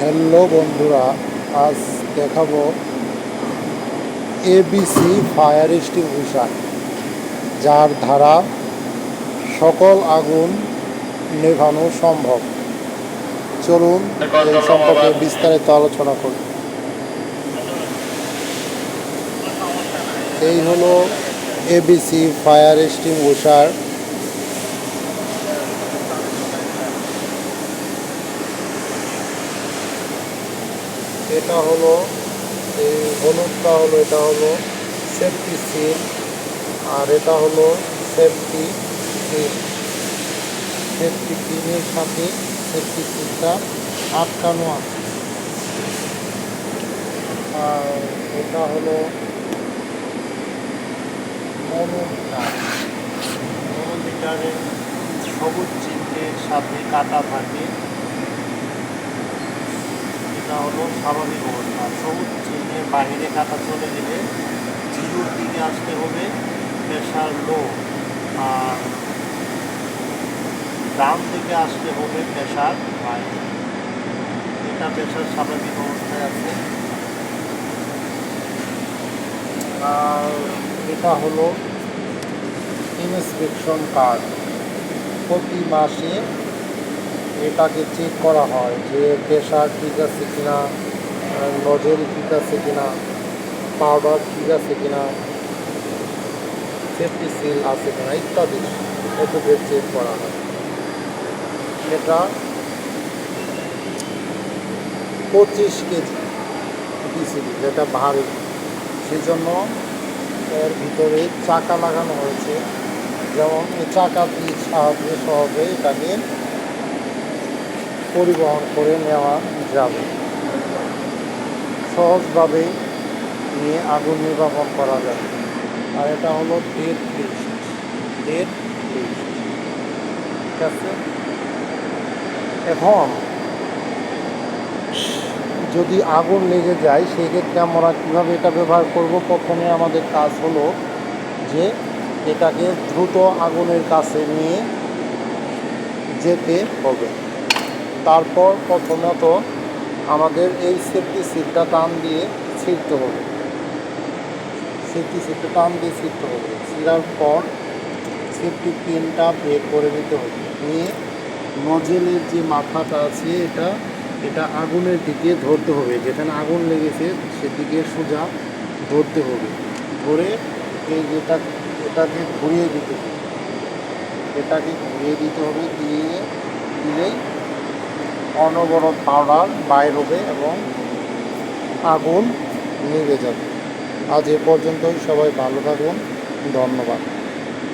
Hello বন্ধুরা, আজ দেখাবো এবিসি ফায়ার এক্সটিংগুইশার, যার দ্বারা সকল আগুন নেভানো সম্ভব। চলুন এই সম্পর্কে বিস্তারিত আলোচনা করি। এই হলো এবিসি ফায়ার এক্সটিংগুইশার। এটা হলো এই হলুদটা হলো, এটা হলো সেফটি সিল, আর এটা হলো সেফটি পিন। সেফটি পিনের সাথে সেফটি সিলটা আটকানো আছে। আর এটা হলো মনোমিটারের সবুজ চিহ্নের সাথে কাটা থাকে। এটা হলো স্বাভাবিক অবস্থা। সবুজ চিহ্নের বাইরে কাটা চলে গেলে জিরোর দিকে আসতে হবে, প্রেশার লো। আর ডান দিকে আসতে হবে প্রেশার হাই। এটা প্রেশার স্বাভাবিক অবস্থায় আছে। আর এটা হলো ইন্সপেকশন কার্ড। প্রতি মাসে এটাকে চেক করা হয় যে প্রেশার ঠিক আছে কিনা, নজেল ঠিক আছে কিনা, পাউডার ঠিক আছে কিনা, সেফটি সিল আছে কিনা ইত্যাদি এটুকু চেক করা হয়। এটা 25 কেজি বিসিবি, যেটা ভারী, সেজন্য এর ভিতরে চাকা লাগানো হয়েছে। যেমন এই চাকা দিয়ে সাহায্যে সহজে এটাকে পরিবহন করে নেওয়া যাবে, সহজভাবে নিয়ে আগুন নির্বাপন করা যাবে। আর এটা হলো ডেড লিস্ট। ঠিক আছে। এখন যদি আগুন লেগে যায় সেক্ষেত্রে আমরা কীভাবে এটা ব্যবহার করব? প্রথমে আমাদের কাজ হলো যে এটাকে দ্রুত আগুনের কাছে নিয়ে যেতে হবে। তারপর প্রথমত আমাদের এই সেফটি সিটটা টান দিয়ে ছিঁড়তে হবে। ছিঁড়ার পর সেফটি পিনটা বের করে নিতে হবে। নিয়ে নজেলের যে মাথাটা আছে এটা আগুনের দিকে ধরতে হবে। যেখানে আগুন লেগেছে সেদিকে সোজা ধরতে হবে। ধরে এটাকে ঘুরিয়ে দিতে হবে। দিলেই অনবরত পাউডার বাইর হবে এবং আগুন নিভে যাবে। আজ এ পর্যন্তই। সবাই ভালো থাকুন। ধন্যবাদ।